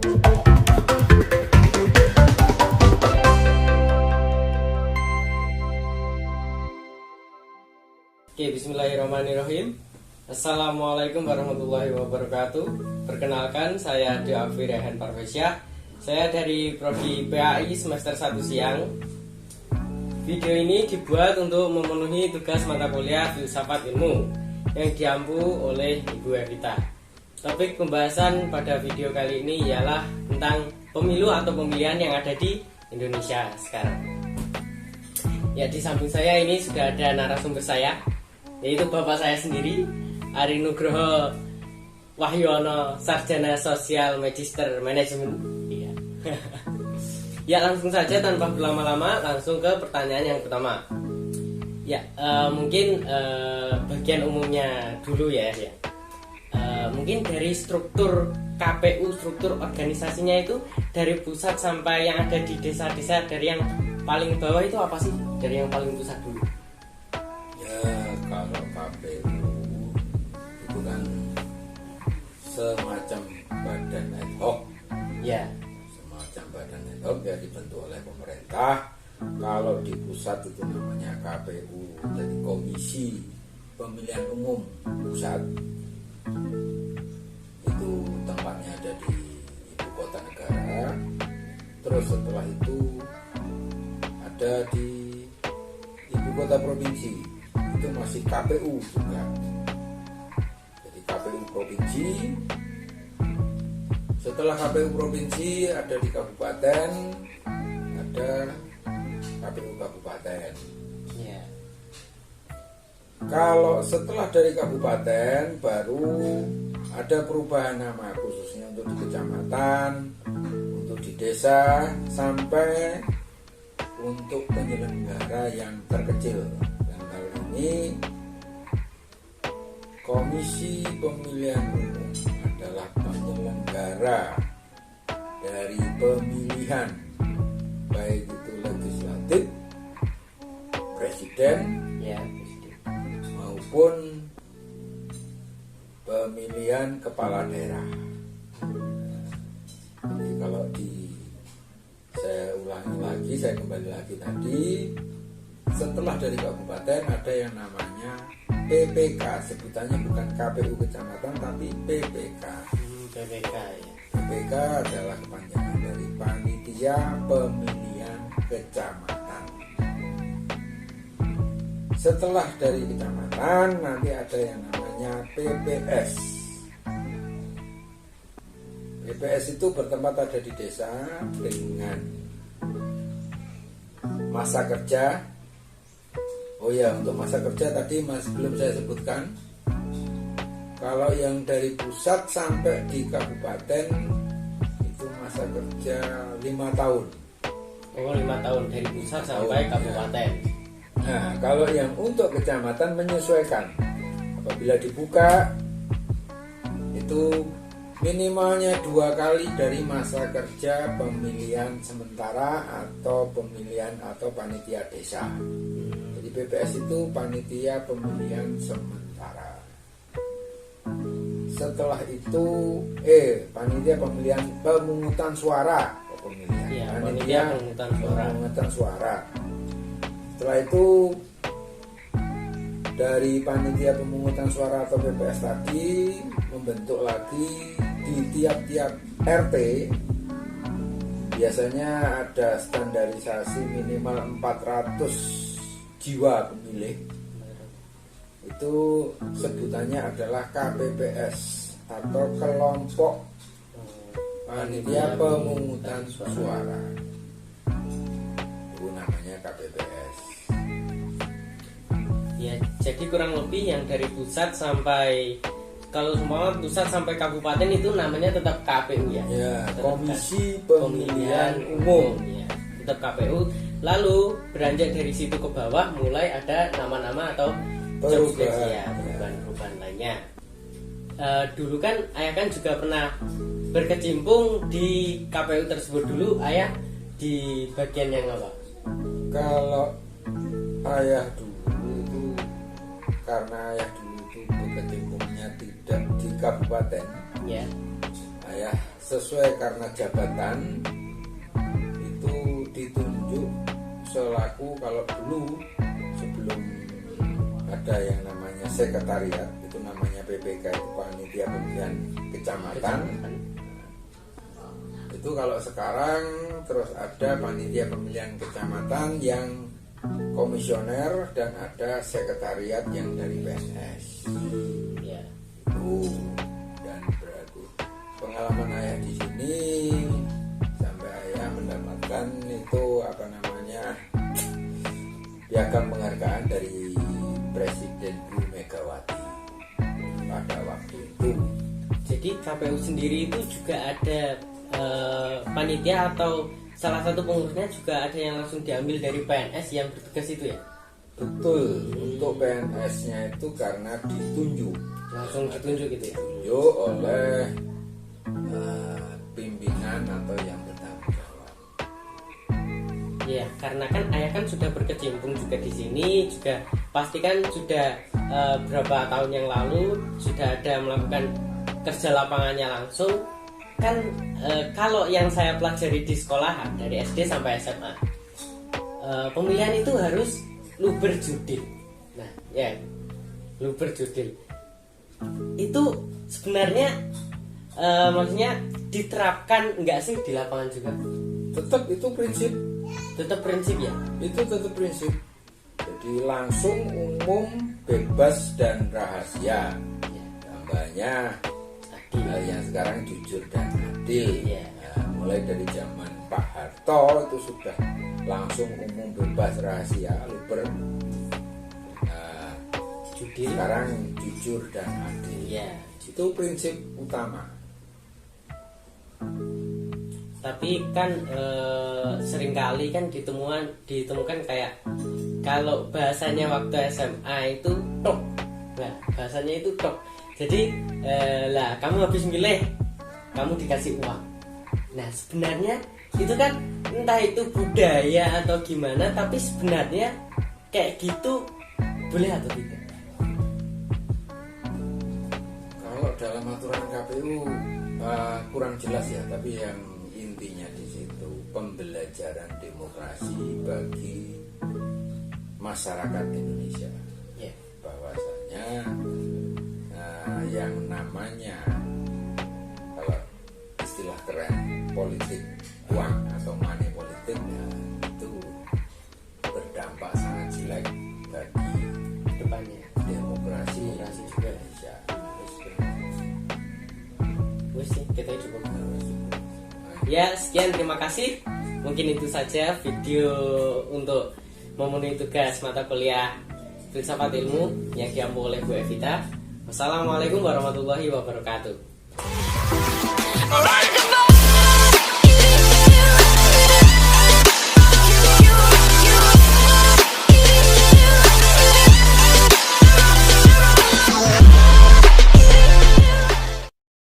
Oke, bismillahirrahmanirrahim. Assalamualaikum warahmatullahi wabarakatuh. Perkenalkan, saya Deafir Rehan Parvesyah. Saya dari Prodi PAI semester 1 siang. Video ini dibuat untuk memenuhi tugas mata kuliah Filsafat Ilmu yang diampu oleh Ibu Evita. Topik pembahasan pada video kali ini ialah tentang pemilu atau pemilihan yang ada di Indonesia sekarang. Ya, di samping saya ini sudah ada narasumber saya, yaitu bapak saya sendiri, Ari Nugroho Wahyono, Sarjana Sosial Magister Manajemen. Iya. Ya, langsung saja tanpa berlama-lama, langsung ke pertanyaan yang pertama. Ya, mungkin bagian umumnya dulu ya. Mungkin dari struktur KPU, struktur organisasinya itu dari pusat sampai yang ada di desa-desa, dari yang paling bawah itu apa sih? Dari yang paling pusat dulu. Kalau KPU itu kan semacam badan ad hoc, Ya. semacam badan ad hoc yang dibentuk oleh pemerintah. Kalau di pusat itu namanya KPU, jadi Komisi Pemilihan Umum Pusat. Itu tempatnya ada di ibu kota negara. Terus setelah itu ada di ibu kota provinsi, itu masih KPU juga. Jadi KPU provinsi. Setelah KPU provinsi ada di kabupaten, ada KPU kabupaten. Ya. Kalau setelah dari kabupaten baru ada perubahan nama, khususnya untuk di kecamatan, untuk di desa, sampai untuk penyelenggara yang terkecil. Dan hal ini Komisi Pemilihan Umum adalah penyelenggara dari pemilihan, baik itu legislatif, presiden, Ya. maupun pemilihan kepala daerah. Jadi kalau saya ulangi lagi, saya kembali lagi tadi, setelah dari kabupaten ada yang namanya PPK, sebutannya bukan KPU kecamatan tapi PPK. PPK ya. PPK adalah kepanjangan dari Panitia Pemilihan Kecamatan. Setelah dari kecamatan nanti ada yang namanya PPS. PPS itu bertempat ada di desa dengan masa kerja. Oh ya, untuk masa kerja tadi belum saya sebutkan. Kalau yang dari pusat sampai di kabupaten itu masa kerja 5 tahun. Oh, 5 tahun dari pusat sampai kabupaten. Ya. Nah, kalau yang untuk kecamatan menyesuaikan. Apabila dibuka itu minimalnya 2 kali dari masa kerja pemilihan sementara atau pemilihan atau panitia desa. Jadi PPS itu panitia pemilihan sementara. Setelah itu panitia pemilihan pemungutan suara. Ya, Panitia pemungutan suara. Setelah itu dari panitia pemungutan suara atau PPS tadi membentuk lagi di tiap-tiap RT. Biasanya ada standarisasi minimal 400 jiwa pemilih. Itu sebutannya adalah KPPS atau kelompok panitia pemungutan suara. Itu namanya KPPS. Ya, jadi kurang lebih yang dari pusat sampai, kalau semua pusat sampai kabupaten itu namanya tetap KPU ya. Ya, Tetap Komisi Pemilihan Umum. Ya, tetap KPU. Lalu beranjak dari situ ke bawah mulai ada nama-nama atau perubahan lainnya. Dulu kan ayah kan juga pernah berkecimpung di KPU tersebut. Dulu ayah di bagian yang apa? Kalau ayah dulu itu, karena ayah dulu itu berkecimpungnya tidak di kabupaten, Ya. ayah sesuai karena jabatan itu ditunjuk selaku, kalau dulu sebelum ada yang namanya sekretariat, itu namanya PPK, itu panitia pemilihan kecamatan. Itu kalau sekarang terus ada panitia pemilihan kecamatan yang komisioner dan ada sekretariat yang dari PNS. Ya. Dan berarti pengalaman ayah di sini sampai ayah mendapatkan itu apa namanya, piagam penghargaan dari Presiden Bu Megawati pada waktu itu. Jadi KPU sendiri itu juga ada panitia atau salah satu pengurusnya juga ada yang langsung diambil dari PNS yang bertugas itu ya? Betul, untuk PNS-nya itu karena ditunjuk, Langsung ditunjuk gitu ya? ditunjuk oleh pimpinan atau yang bertanggung jawab. Ya, karena kan ayah kan sudah berkecimpung juga di sini, juga pasti kan sudah berapa tahun yang lalu sudah ada melakukan kerja lapangannya langsung. Kan kalau yang saya pelajari di sekolahan dari SD sampai SMA, pemilihan itu harus luber judil. Nah, ya, luber judil itu sebenarnya maksudnya diterapkan enggak sih di lapangan juga? Tetap itu prinsip, Tetap prinsip ya? itu tetap prinsip. Jadi langsung, umum, bebas dan rahasia. Tambahnya yang sekarang jujur dan adil. Iya. Nah, mulai dari zaman Pak Harto itu sudah langsung umum, bebas, rahasia, luber. Nah, Judil. sekarang jujur dan adil. Iya. Itu prinsip utama. Tapi kan seringkali kan ditemukan kayak kalau bahasanya waktu SMA itu tok. Nah, bahasanya itu tok. Jadi lah kamu habis milih, kamu dikasih uang. Nah, sebenarnya itu kan entah itu budaya atau gimana, tapi sebenarnya kayak gitu boleh atau tidak? Kalau dalam aturan KPU kurang jelas ya, tapi yang intinya di situ pembelajaran demokrasi bagi masyarakat Indonesia. Ya. Bahwasanya yang namanya, kalau istilah keren, politik uang atau money politik, ya, itu berdampak sangat jelek bagi Depannya demokrasi juga. Indonesia. Wes sih, kita cukup. Ya, sekian, terima kasih. Mungkin itu saja video untuk memenuhi tugas mata kuliah Filsafat Ilmu yang diampu oleh Bu Evita. Wassalamualaikum warahmatullahi wabarakatuh.